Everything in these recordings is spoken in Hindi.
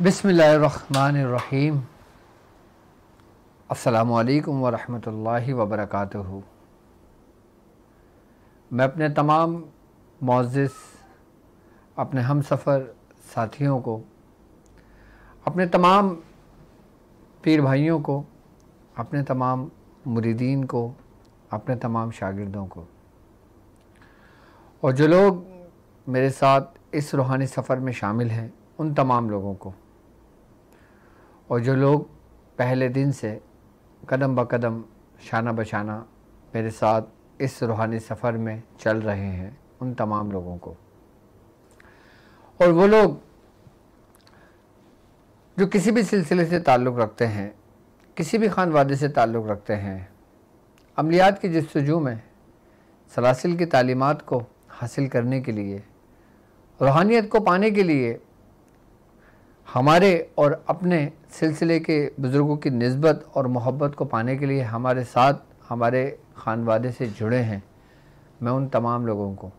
बिस्मिल्लाहिर्रहमानिर्रहीम। अस्सलामुअलैकुम वरहमतुल्लाहि वबरकातुहू। मैं अपने तमाम मुअज़्ज़िज़ अपने हमसफ़र साथियों को, अपने तमाम पीर भाइयों को, अपने तमाम मुरीदीन को, अपने तमाम शागिर्दों को और जो लोग मेरे साथ इस रूहानी सफ़र में शामिल हैं उन तमाम लोगों को, और जो लोग पहले दिन से कदम ब कदम शाना बशाना मेरे साथ इस रूहानी सफ़र में चल रहे हैं उन तमाम लोगों को, और वो लोग जो किसी भी सिलसिले से ताल्लुक़ रखते हैं, किसी भी ख़ानवादे से ताल्लुक़ रखते हैं, अमलियात की जस्तजू में सलासिल की तालीमात को हासिल करने के लिए, रूहानियत को पाने के लिए, हमारे और अपने सिलसिले के बुज़ुर्गों की निस्बत और मोहब्बत को पाने के लिए हमारे साथ हमारे ख़ानवादे से जुड़े हैं, मैं उन तमाम लोगों को,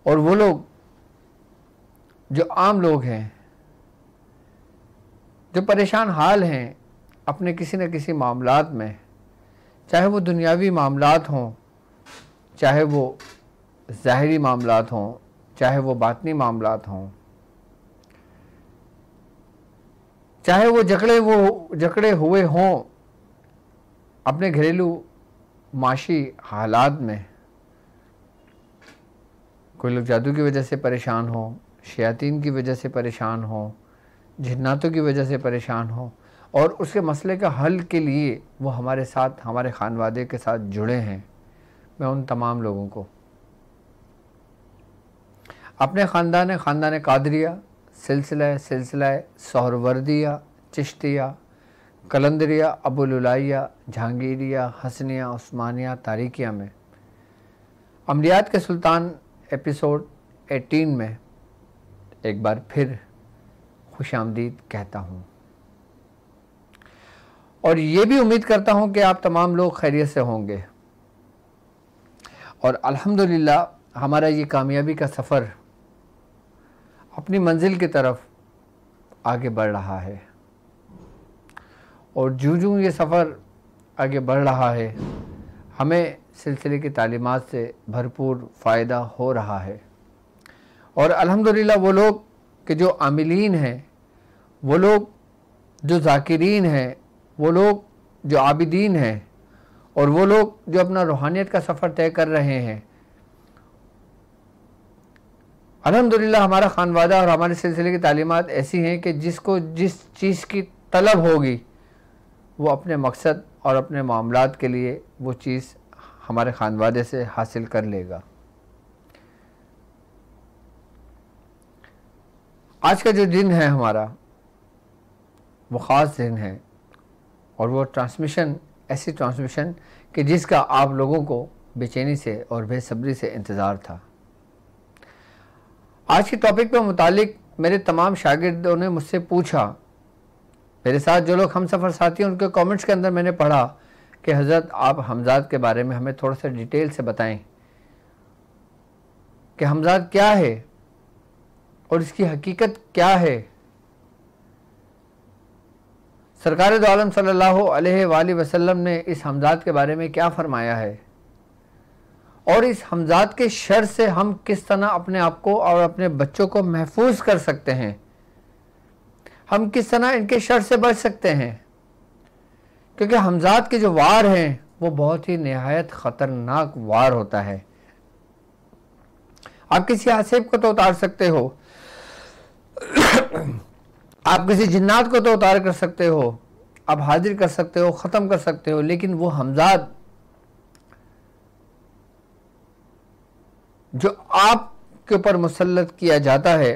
और वो लोग जो आम लोग हैं, जो परेशान हाल हैं अपने किसी न किसी मामलात में, चाहे वो दुनियावी मामलात हों, चाहे वो ज़ाहिरी मामलात हों, चाहे वो बातनी मामलात हों, चाहे वो जकड़े हुए हों अपने घरेलू माशी हालात में, कोई लोग जादू की वजह से परेशान हो, शयातीन की वजह से परेशान हो, जिन्नातों की वजह से परेशान हो, और उसके मसले का हल के लिए वो हमारे साथ हमारे ख़ानवादे के साथ जुड़े हैं, मैं उन तमाम लोगों को अपने ख़ानदान कादरिया, सिलसिला सोहरवर्दिया, चिश्तिया, कलंदरिया, अबुलुलाइया, जहांगीरिया, हसनिया, उस्मानिया, तारिकिया में अमलियात के सुल्तान एपिसोड 18 में एक बार फिर खुशामदीद कहता हूँ, और ये भी उम्मीद करता हूँ कि आप तमाम लोग खैरियत से होंगे, और अल्हम्दुलिल्लाह हमारा ये कामयाबी का सफ़र अपनी मंजिल की तरफ आगे बढ़ रहा है, और जूं ये सफ़र आगे बढ़ रहा है हमें सिलसिले की तालीमात से भरपूर फ़ायदा हो रहा है, और अल्हम्दुलिल्लाह वो लोग कि जो आमिलीन हैं, वो लोग जो ज़ाकिरीन हैं, वो लोग जो आबिदीन हैं, और वो लोग जो अपना रूहानियत का सफ़र तय कर रहे हैं, अल्हम्दुलिल्लाह हमारा ख़ानवादा और हमारे सिलसिले की तालीमात ऐसी हैं कि जिसको जिस चीज़ की तलब होगी वो अपने मकसद और अपने मामलात के लिए वो चीज़ हमारे ख़ानवादे से हासिल कर लेगा। आज का जो दिन है हमारा वो ख़ास दिन है, और वो ट्रांसमिशन ऐसी ट्रांसमिशन कि जिसका आप लोगों को बेचैनी से और बेसब्री से इंतज़ार था। आज के टॉपिक पे मुतालिक मेरे तमाम शागिर्दों ने मुझसे पूछा, मेरे साथ जो लोग हम सफ़र साथी हैं उनके कमेंट्स के अंदर मैंने पढ़ा कि हज़रत आप हमज़ाद के बारे में हमें थोड़ा सा डिटेल से बताएं कि हमज़ाद क्या है और इसकी हकीकत क्या है। सरकार दो आलम सल्लल्लाहु अलैहि वसल्लम ने इस हमज़ाद के बारे में क्या फ़रमाया है, और इस हमज़ाद के शर से हम किस तरह अपने आप को और अपने बच्चों को महफूज कर सकते हैं, हम किस तरह इनके शर से बच सकते हैं, क्योंकि हमज़ाद के जो वार हैं वो बहुत ही नहायत ख़तरनाक वार होता है। आप किसी आसेब को तो उतार सकते हो, आप किसी जिन्नात को तो उतार कर सकते हो, आप हाजिर कर सकते हो, ख़त्म कर सकते हो, लेकिन वो हमज़ाद जो आपके ऊपर मुसल्लत किया जाता है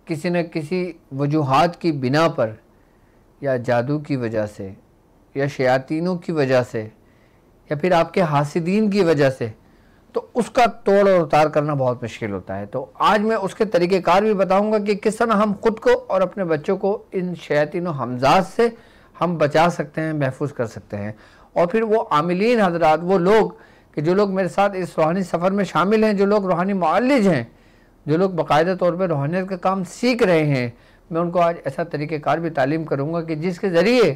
किसी न किसी वजूहात की बिना पर, या जादू की वजह से, या शयातीनों की वजह से, या फिर आपके हासिदीन की वजह से, तो उसका तोड़ और उतार करना बहुत मुश्किल होता है। तो आज मैं उसके तरीक़ेकार भी बताऊंगा कि किस तरह हम खुद को और अपने बच्चों को इन शयातीनों हमज़ाद से हम बचा सकते हैं, महफूज कर सकते हैं। और फिर वो आमिलीन हज़रात, वो लोग कि जो लोग मेरे साथ इस रूहानी सफ़र में शामिल हैं, जो लोग रूहानी मुअल्लिज हैं, जो लोग बाकायदा तौर पर रूहानियत का काम सीख रहे हैं, मैं उनको आज ऐसा तरीक़ेकार भी तालीम करूँगा कि जिसके ज़रिए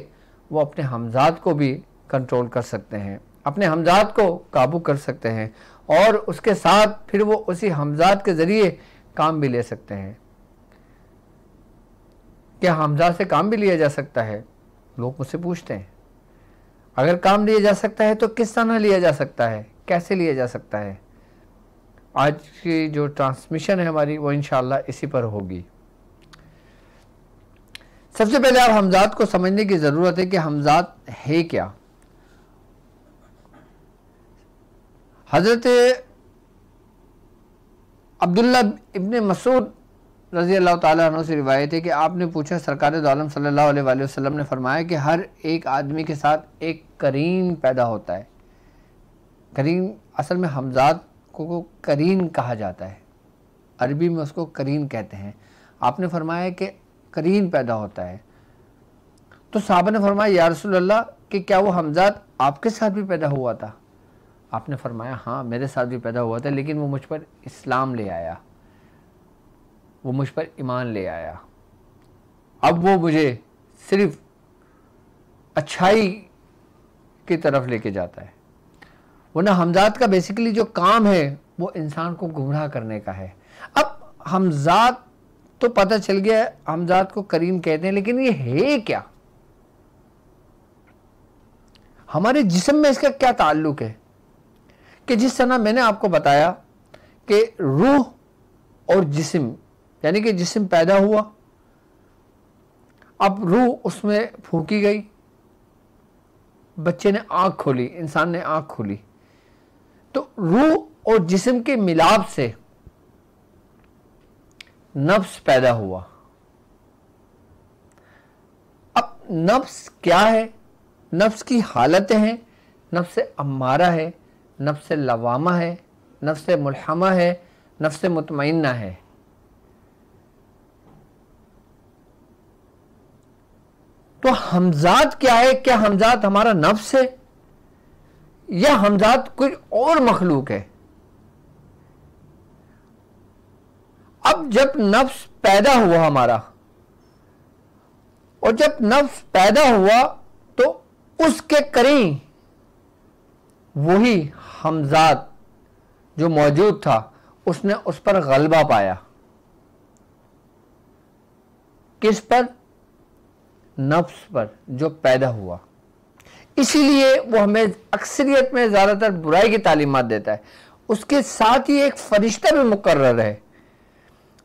वो अपने हमज़ात को भी कंट्रोल कर सकते हैं, अपने हमज़ात को काबू कर सकते हैं, और उसके साथ फिर वो उसी हमज़ात के ज़रिए काम भी ले सकते हैं। क्या हमज़ात से काम भी लिया जा सकता है? लोग मुझसे पूछते हैं। अगर काम लिया जा सकता है तो किस तरह लिया जा सकता है, कैसे लिया जा सकता है? आज की जो ट्रांसमिशन है हमारी वो इंशाअल्लाह इसी पर होगी। सबसे पहले आप हमज़ात को समझने की ज़रूरत है कि हमज़ात है क्या। हज़रत अब्दुल्ला इब्न मसूद रज़ी अल्लाह ताला अन्हु से रिवायत है कि आपने पूछा, सरकार दो आलम सल्लल्लाहु अलैहि वसल्लम ने फरमाया कि हर एक आदमी के साथ एक करीन पैदा होता है। करीन असल में हमज़ात को करीन कहा जाता है, अरबी में उसको करीन कहते हैं। आपने फरमाया कि करीन पैदा होता है, तो साहबा ने फरमाया या रसूल अल्लाह कि क्या वो हमज़ात आपके साथ भी पैदा हुआ था? आपने फरमाया हाँ, मेरे साथ भी पैदा हुआ था, लेकिन वो मुझ पर इस्लाम ले आया, वो मुझ पर ईमान ले आया। अब वो मुझे सिर्फ अच्छाई की तरफ लेके जाता है, वरना हमज़ात का बेसिकली जो काम है वो इंसान को गुमराह करने का है। अब हमज़ात तो पता चल गया, हमज़ात को करीन कहते हैं, लेकिन ये है क्या? हमारे जिस्म में इसका क्या ताल्लुक है? कि जिस तरह मैंने आपको बताया कि रूह और जिस्म, यानी कि जिस्म पैदा हुआ, अब रूह उसमें फूंकी गई, बच्चे ने आँख खोली, इंसान ने आँख खोली, तो रूह और जिस्म के मिलाप से नफ्स पैदा हुआ। अब नफ्स क्या है? नफ्स की हालतें हैं, नफ्स अम्मारा है, नफ्स लवामा है, नफ्स मुल्हमा है, नफ्स मुतमइन्ना है। तो हमज़ात क्या है? क्या हमज़ात हमारा नफ्स है या हमज़ात कोई और मखलूक है? अब जब नफ्स पैदा हुआ हमारा, और जब नफ्स पैदा हुआ तो उसके करीब वही हमज़ात जो मौजूद था उसने उस पर गलबा पाया। किस पर? नफ्स पर जो पैदा हुआ। इसीलिए वो हमें अक्सरियत में ज़्यादातर बुराई की तालीमात देता है। उसके साथ ही एक फरिश्ता भी मुकर्रर है।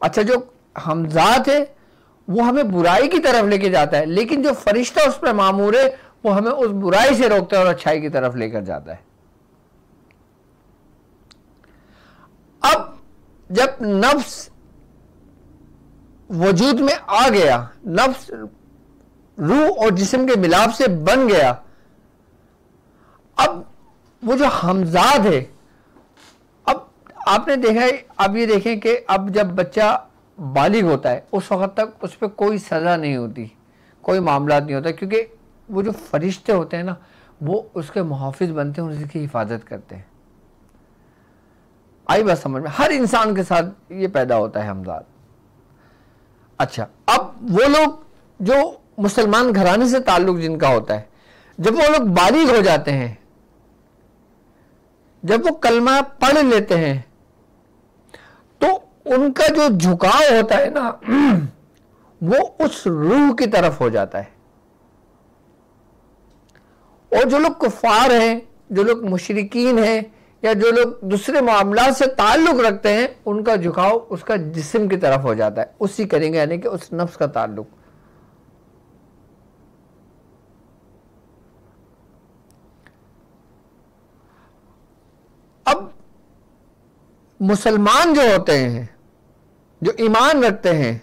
अच्छा, जो हमज़ात है वो हमें बुराई की तरफ लेके जाता है, लेकिन जो फरिश्ता उस पर मामूर है वो हमें उस बुराई से रोकता है और अच्छाई की तरफ लेकर जाता है। अब जब नफ्स वजूद में आ गया, नफ्स रूह और जिस्म के मिलाप से बन गया, अब वो जो हमज़ात है, अब आपने देखा है, अब ये देखें कि अब जब बच्चा बालिग होता है उस वक्त तक उस पर कोई सज़ा नहीं होती, कोई मामला नहीं होता, क्योंकि वो जो फरिश्ते होते हैं ना वो उसके मुहाफिज बनते हैं, उसकी हिफाजत करते हैं। आई बात समझ में? हर इंसान के साथ ये पैदा होता है हमज़ात। अच्छा, अब वो लोग जो मुसलमान घराने से ताल्लुक जिनका होता है, जब वो लोग बालिग हो जाते हैं, जब वो कलमा पढ़ लेते हैं, तो उनका जो झुकाव होता है ना वो उस रूह की तरफ हो जाता है। और जो लोग कुफार हैं, जो लोग मुशरिकीन हैं, या जो लोग दूसरे मामलात से ताल्लुक रखते हैं, उनका झुकाव उसका जिस्म की तरफ हो जाता है, उसी करेंगे, यानी कि उस नफ्स का ताल्लुक। अब मुसलमान जो होते हैं, जो ईमान रखते हैं,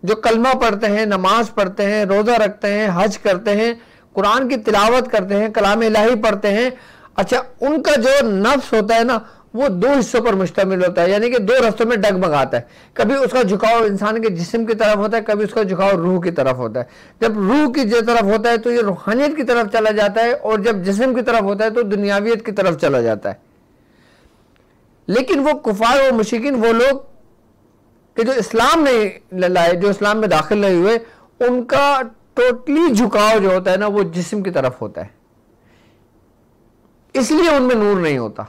जो कलमा पढ़ते हैं, नमाज पढ़ते हैं, रोज़ा रखते हैं, हज करते हैं, कुरान की तिलावत करते हैं, कलाम इलाही पढ़ते हैं, अच्छा, उनका जो नफ्स होता है ना वो दो हिस्सों पर मुश्तमिल होता है, यानी कि दो रास्तों में डगमगाता है। कभी उसका झुकाव इंसान के जिस्म की तरफ होता है, कभी उसका झुकाव रूह की तरफ होता है। जब रूह की तरफ होता है तो ये रूहानियत की तरफ चला जाता है, और जब जिस्म की तरफ होता है तो दुनियावियत की तरफ चला जाता है। लेकिन वो कुफार और मुशरिकीन, वो लोग कि जो इस्लाम नहीं लाए, जो इस्लाम में दाखिल नहीं हुए, उनका टोटली झुकाव जो होता है ना वो जिस्म की तरफ होता है, इसलिए उनमें नूर नहीं होता।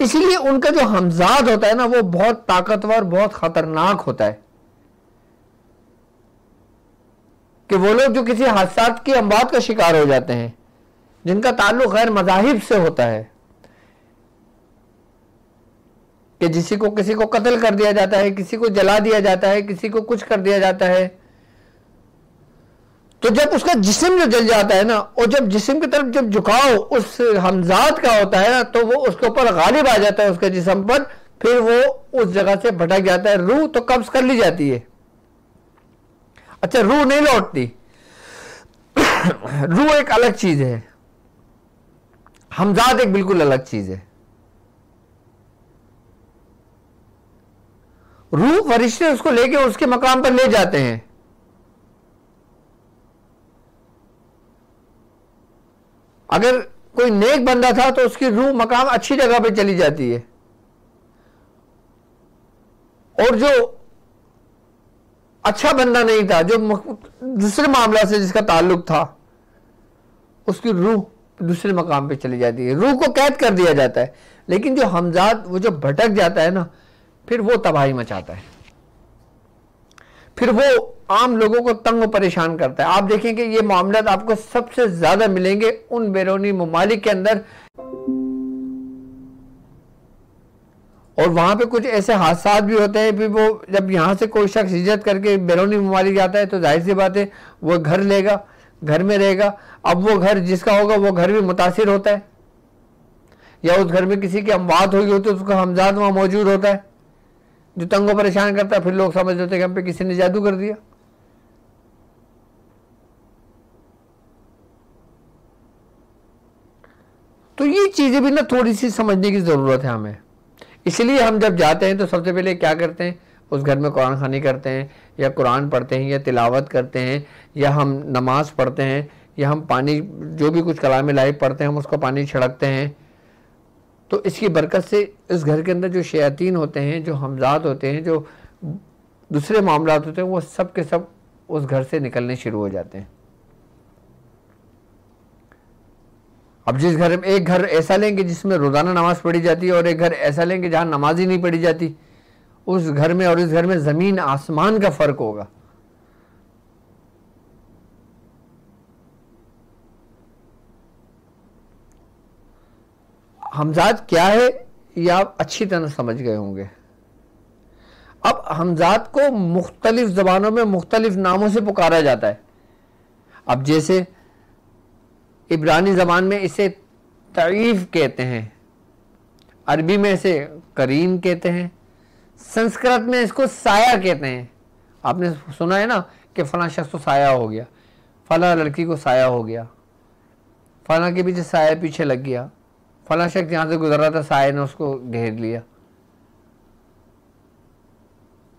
इसलिए उनका जो हमजाद होता है ना वो बहुत ताकतवर, बहुत खतरनाक होता है। कि वो लोग जो किसी हादसा की अमवात का शिकार हो जाते हैं, जिनका ताल्लुक गैर मज़ाहिब से होता है, कि किसी को कत्ल कर दिया जाता है, किसी को जला दिया जाता है, किसी को कुछ कर दिया जाता है, तो जब उसका जिस्म जो जल जाता है ना, और जब जिस्म की तरफ जब झुकाव उस हमजाद का होता है ना, तो वो उसके ऊपर गालिब आ जाता है, उसके जिस्म पर, फिर वो उस जगह से भटक जाता है। रूह तो कब्ज कर ली जाती है, अच्छा रूह नहीं लौटती। रूह एक अलग चीज है, हमजाद एक बिल्कुल अलग चीज है। रूह फरिश्ते उसको लेके उसके मकाम पर ले जाते हैं। अगर कोई नेक बंदा था तो उसकी रूह मकाम अच्छी जगह पे चली जाती है, और जो अच्छा बंदा नहीं था, जो दूसरे मामला से जिसका ताल्लुक था, उसकी रूह दूसरे मकाम पे चली जाती है, रूह को कैद कर दिया जाता है। लेकिन जो हमजाद वो जो भटक जाता है ना, फिर वो तबाही मचाता है, फिर वो आम लोगों को तंग और परेशान करता है। आप देखेंगे ये मामलात आपको सबसे ज्यादा मिलेंगे उन बैरूनी ममालिक के अंदर, और वहां पे कुछ ऐसे हादसा भी होते हैं। फिर वो जब यहां से कोई शख्स हिजरत करके बैरूनी ममालिक जाता है तो जाहिर सी बात है वो घर लेगा, घर में रहेगा। अब वो घर जिसका होगा वो घर भी मुतासिर होता है, या उस घर में किसी की अमवात हुई होती है तो उसका हमजाद वहां मौजूद होता है जो तंगो परेशान करता है। फिर लोग समझ लेते हैं कि हम पे किसी ने जादू कर दिया। तो ये चीजें भी ना थोड़ी सी समझने की जरूरत है हमें। इसलिए हम जब जाते हैं तो सबसे पहले क्या करते हैं, उस घर में कुरान खानी करते हैं, या कुरान पढ़ते हैं, या तिलावत करते हैं, या हम नमाज पढ़ते हैं, या हम पानी जो भी कुछ कलाम लाइव पढ़ते हैं हम उसको पानी छिड़कते हैं। तो इसकी बरकत से इस घर के अंदर जो शयातीन होते हैं, जो हमजाद होते हैं, जो दूसरे मामलात होते हैं, वो सब के सब उस घर से निकलने शुरू हो जाते हैं। अब जिस घर में, एक घर ऐसा लेंगे जिसमें रोजाना नमाज पढ़ी जाती है, और एक घर ऐसा लेंगे जहां नमाज ही नहीं पढ़ी जाती, उस घर में और इस घर में जमीन आसमान का फर्क होगा। हमजाद क्या है ये आप अच्छी तरह समझ गए होंगे। अब हमजाद को मुख्तलिफ जबानों में मुख्तलिफ नामों से पुकारा जाता है। अब जैसे इब्रानी जबान में इसे तईफ कहते हैं, अरबी में इसे करीन कहते हैं, संस्कृत में इसको साया कहते हैं। आपने सुना है ना कि फला शख्स को साया हो गया, फला लड़की को साया हो गया, फला के पीछे साया पीछे लग गया, फला शख्स यहां से गुजर रहा था, साया ने उसको घेर लिया।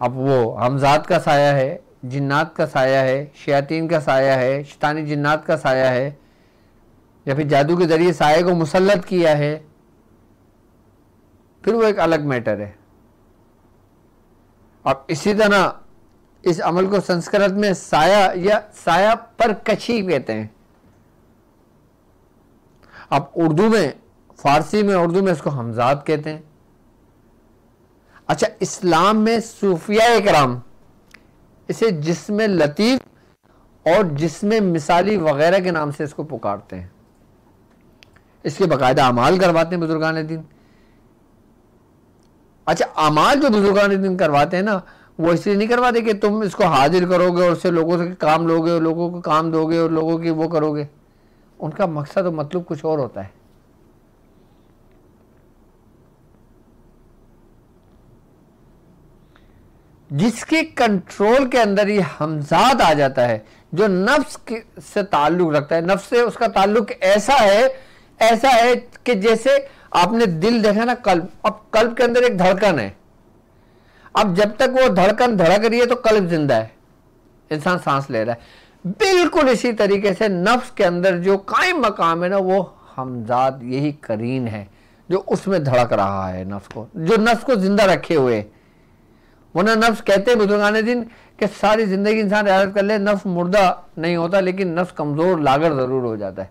अब वो हमजाद का साया है, जिन्नात का साया है, शयातीन का साया है, शैतानी जिन्नात का साया है, या फिर जादू के जरिए साये को मुसल्लत किया है, फिर वो एक अलग मैटर है। अब इसी तरह इस अमल को संस्कृत में साया या साया पर कशी कहते हैं। अब उर्दू में, फारसी में, उर्दू में इसको हमजाद कहते हैं। अच्छा, इस्लाम में सूफिया इकराम इसे जिस्म लतीफ और जिस्म मिसाली वगैरह के नाम से इसको पुकारते हैं। इसके बाकायदा अमाल करवाते हैं बुजुर्गान दीन। अच्छा, अमाल जो बुजुर्गान दीन करवाते हैं ना, वो इसलिए नहीं करवाते कि तुम इसको हाजिर करोगे और उससे लोगों से काम लोगे और लोगों को काम दोगे और लोगों की वो करोगे। उनका मकसद और मतलब कुछ और होता है। जिसके कंट्रोल के अंदर ये हमजाद आ जाता है, जो नफ्स से ताल्लुक रखता है, नफ्स से उसका ताल्लुक ऐसा है कि जैसे आपने दिल देखा ना, कल्ब। अब कल्ब के अंदर एक धड़कन है। अब जब तक वो धड़कन धड़क रही है तो कल्ब जिंदा है, इंसान सांस ले रहा है। बिल्कुल इसी तरीके से नफ्स के अंदर जो कायम मकाम है ना, वो हमजाद यही करीन है जो उसमें धड़क रहा है नफ्स को, जो नफ्स को जिंदा रखे हुए। वरना नफ्स कहते हैं बुजुर्गान दिन कि सारी जिंदगी इंसान रियाजत कर ले, नफ्स मुर्दा नहीं होता, लेकिन नफ्स कमज़ोर लागर ज़रूर हो जाता है।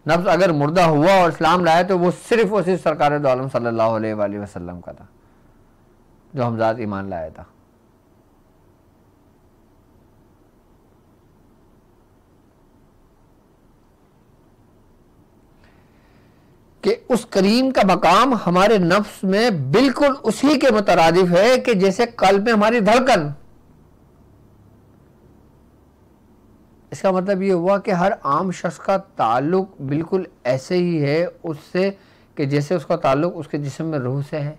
नफ्स अगर मुर्दा हुआ और इस्लाम लाया तो वो सिर्फ और सिर्फ सरकार दो आलम सल्लल्लाहु अलैहि वसल्लम का था, जो हमजाद ईमान लाया था। कि उस करीम का मकाम हमारे नफ्स में बिल्कुल उसी के मुतरादिफ है कि जैसे कल्ब में हमारी धड़कन। इसका मतलब ये हुआ कि हर आम शख्स का ताल्लुक बिल्कुल ऐसे ही है उससे कि जैसे उसका ताल्लुक उसके जिस्म में रूह से है।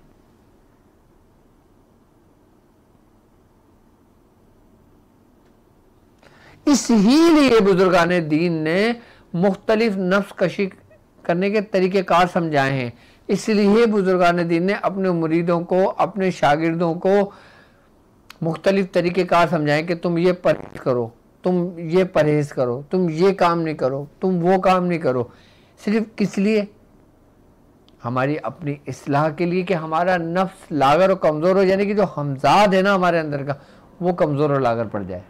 इसीलिए बुजुर्गान दीन ने मुख्तलिफ नफ्स कशी करने के तरीक़ेकार समझाए हैं। इसलिए बुजुर्गान दीन ने अपने मुरीदों को, अपने शागिर्दों को मुख्तलिफ तरीक़ेकार समझाए कि तुम ये परहेज़ करो, तुम ये परहेज़ करो, तुम ये काम नहीं करो, तुम वो काम नहीं करो। सिर्फ किस लिए? हमारी अपनी इस्लाह के लिए कि हमारा नफ्स लागर और कमज़ोर हो, यानी कि जो हमजाद है ना हमारे अंदर का, वो कमज़ोर और लागर पड़ जाए।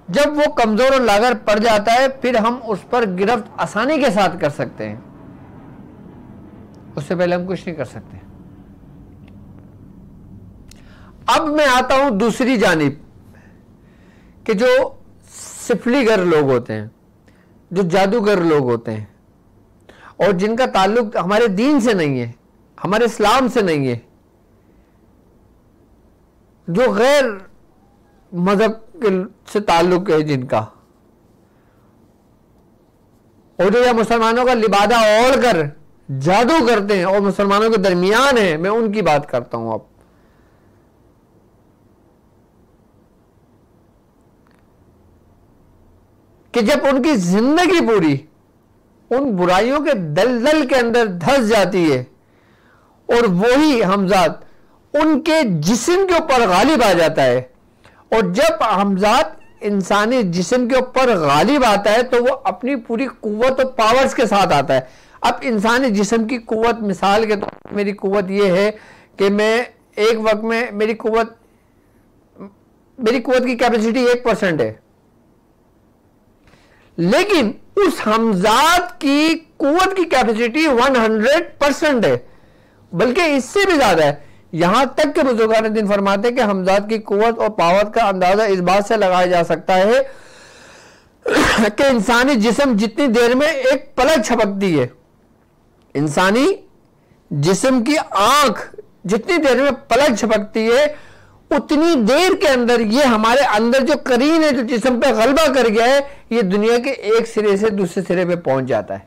जब वो कमज़ोर और लागर पड़ जाता है फिर हम उस पर गिरफ्त आसानी के साथ कर सकते हैं, उससे पहले हम कुछ नहीं कर सकते। अब मैं आता हूं दूसरी जानिब कि जो सिफलीगर लोग होते हैं, जो जादूगर लोग होते हैं और जिनका ताल्लुक हमारे दीन से नहीं है, हमारे इस्लाम से नहीं है, जो गैर मजहब से ताल्लुक है जिनका, और जो या मुसलमानों का लिबादा ओढ़ कर जादू करते हैं और मुसलमानों के दरमियान है, मैं उनकी बात करता हूं। अब कि जब उनकी जिंदगी पूरी उन बुराइयों के दलदल के अंदर धंस जाती है और वही हमजाद उनके जिस्म के ऊपर गालिब आ जाता है, और जब हमजाद इंसानी जिस्म के ऊपर गालिब आता है तो वो अपनी पूरी कुव्वत और पावर्स के साथ आता है। अब इंसानी जिस्म की कुव्वत, मिसाल के तौर पर मेरी कुव्वत ये है कि मैं एक वक्त में मेरी कुव्वत की कैपेसिटी 1% है, लेकिन उस हमजाद की कुव्वत की कैपेसिटी 100% है, बल्कि इससे भी ज्यादा है। यहां तक कि बुजुर्गान दीन फरमाते हैं कि हमजाद की कुव्वत और पावर का अंदाजा इस बात से लगाया जा सकता है कि इंसानी जिस्म जितनी देर में एक पलक झपकती है, इंसानी जिस्म की आंख जितनी देर में पलक झपकती है, उतनी देर के अंदर ये हमारे अंदर जो करीन है, जो जिस्म पे गलबा कर गया है, ये दुनिया के एक सिरे से दूसरे सिरे पे पहुंच जाता है।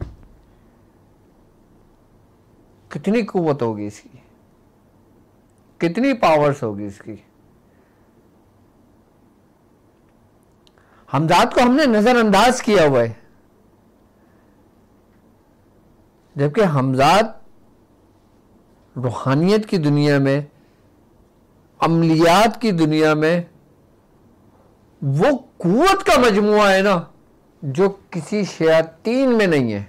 कितनी कुव्वत होगी इसकी, कितनी पावर्स होगी इसकी। हमजाद को हमने नजरअंदाज किया हुआ है, जबकि हमजाद रूहानियत की दुनिया में, अमलियात की दुनिया में वो कुव्वत का मजमुआ है ना जो किसी शयातीन में नहीं है।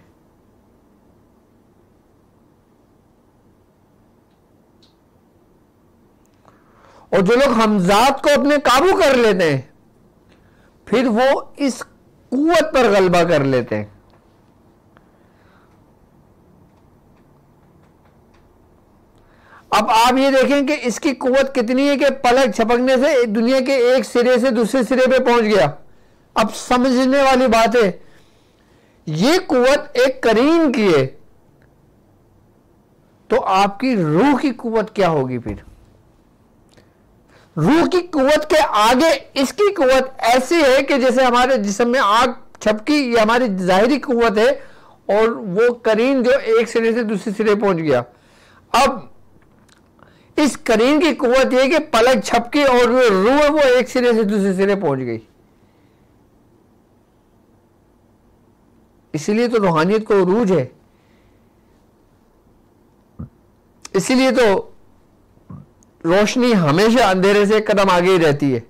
और जो लोग हमजाद को अपने काबू कर लेते हैं फिर वो इस कुव्वत पर गलबा कर लेते हैं। अब आप ये देखें कि इसकी कुव्वत कितनी है कि पलक झपकने से दुनिया के एक सिरे से दूसरे सिरे पे पहुंच गया। अब समझने वाली बात है, ये कुव्वत एक करीन की है तो आपकी रूह की कुव्वत क्या होगी? फिर रूह की कुव्वत के आगे इसकी कुव्वत ऐसी है कि जैसे हमारे जिस्म में आग झपकी, ये हमारी जाहिरी कुव्वत है और वो करीन जो एक सिरे से दूसरे सिरे पहुंच गया। अब इस करीन की कुव्वत यह कि पलक झपकी और रूह वो एक सिरे से दूसरे सिरे पहुंच गई। इसीलिए तो रूहानियत को उरूज है, इसीलिए तो रोशनी हमेशा अंधेरे से एक कदम आगे ही रहती है।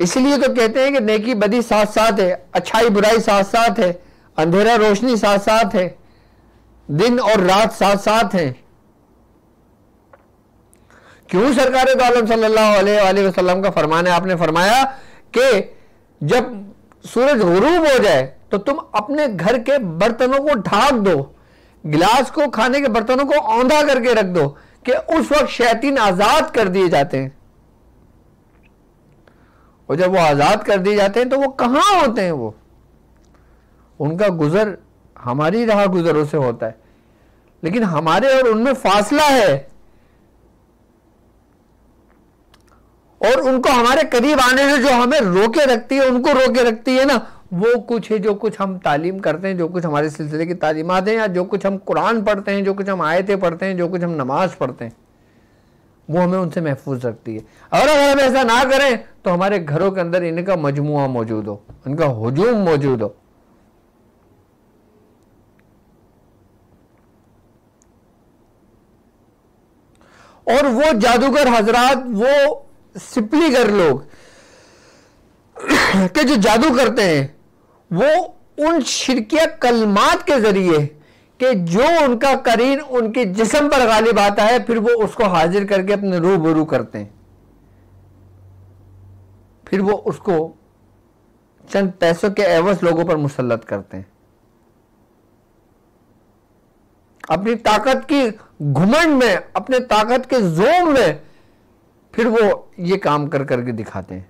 इसलिए तो कहते हैं कि नेकी बदी साथ साथ है, अच्छाई बुराई साथ साथ है, अंधेरा रोशनी साथ साथ है, दिन और रात साथ साथ है। क्यों सरकार दो आलम सल्लल्लाहु अलैहि वसल्लम का फरमान है, आपने फरमाया कि जब सूरज गुरूब हो जाए तो तुम अपने घर के बर्तनों को ढाक दो, गिलास को, खाने के बर्तनों को औंधा करके रख दो, कि उस वक्त शैतान आजाद कर दिए जाते हैं। और जब वो आजाद कर दिए जाते हैं तो वो कहां होते हैं? वो उनका गुजर हमारी राह गुजरों से होता है, लेकिन हमारे और उनमें फासला है, और उनको हमारे करीब आने से जो हमें रोके रखती है, उनको रोके रखती है ना, वो कुछ है जो कुछ हम तालीम करते हैं, जो कुछ हमारे सिलसिले की तालीमात हैं, या जो कुछ हम कुरान पढ़ते हैं, जो कुछ हम आयतें पढ़ते हैं, जो कुछ हम नमाज पढ़ते हैं, वो हमें उनसे महफूज रखती है। अगर हम ऐसा ना करें तो हमारे घरों के अंदर इनका मजमुआ मौजूद हो, इनका हुजूम मौजूद हो। और वो जादूगर हजरात, वो सिपलीगर लोग के जो जादू करते हैं, वो उन शिरकिया कलमात के जरिए कि जो उनका करीन उनके जिस्म पर गालिब आता है, फिर वो उसको हाजिर करके अपने रूबरू करते हैं, फिर वो उसको चंद पैसों के एवज लोगों पर मुसल्लत करते हैं। अपनी ताकत की घुमंड में, अपने ताकत के जोम में फिर वो ये काम कर करके दिखाते हैं।